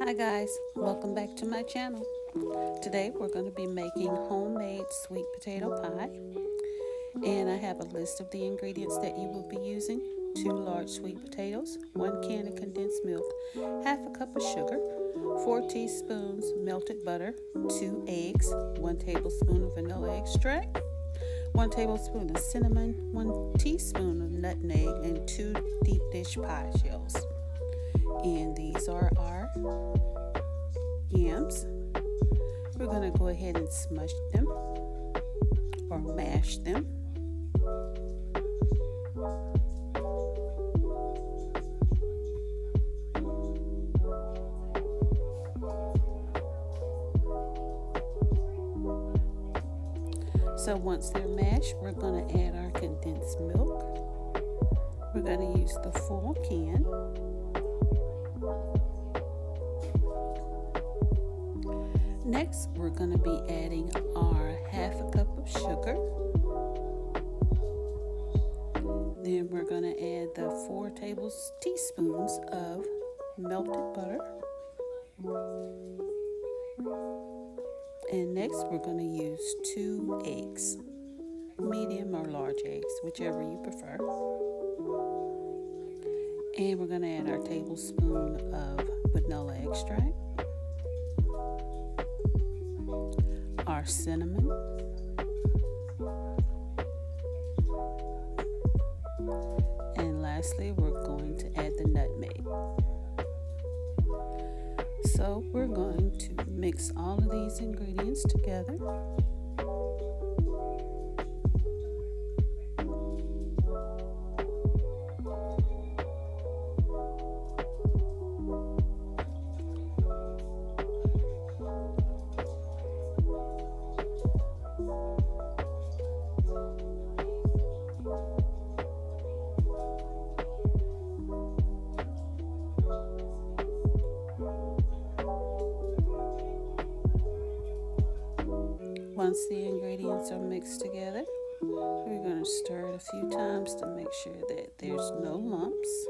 Hi guys, welcome back to my channel. Today we're going to be making homemade sweet potato pie, and I have a list of the ingredients that you will be using. 2 large sweet potatoes, 1 can of condensed milk, half a cup of sugar, 4 teaspoons melted butter, 2 eggs, 1 tablespoon of vanilla extract, 1 tablespoon of cinnamon, 1 teaspoon of nutmeg, and 2 deep dish pie shells. And these are our yams. We're going to go ahead and smush them or mash them. So once they're mashed, we're going to add our condensed milk. We're going to use the full can. Next, we're going to be adding our half a cup of sugar. Then we're going to add the 4 teaspoons of melted butter. And next, we're going to use 2 eggs, medium or large eggs, whichever you prefer. And we're going to add our tablespoon of vanilla extract, our cinnamon, and lastly we're going to add the nutmeg. So we're going to mix all of these ingredients together. Once the ingredients are mixed together, we're going to stir it a few times to make sure that there's no lumps.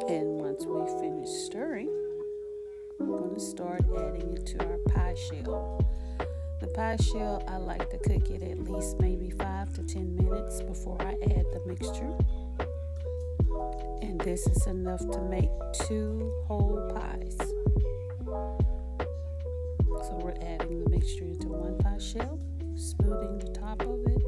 And once we finish stirring, we're going to start adding it to our pie shell. The pie shell, I like to cook it at least maybe 5 to 10 minutes before I add the mixture. And this is enough to make 2 whole pies. So we're adding the mixture into 1 pie shell, smoothing the top of it.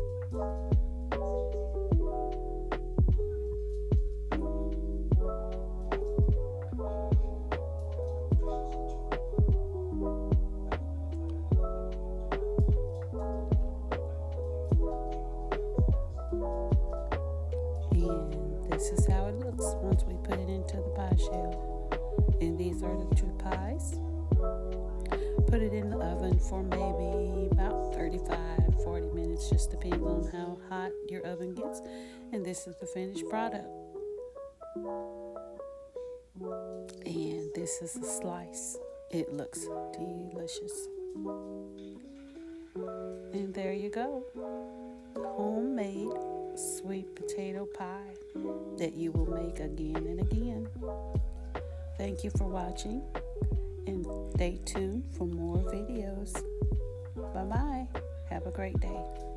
And this is how it looks once we put it into the pie shell. And these are the 2 pies. Put it in the oven for maybe about 35-40 minutes, just depending on how hot your oven gets. And this is the finished product. And this is a slice. It looks delicious. And there you go. Homemade sweet potato pie that you will make again and again. Thank you for watching, and stay tuned for more videos. Bye bye. Have a great day.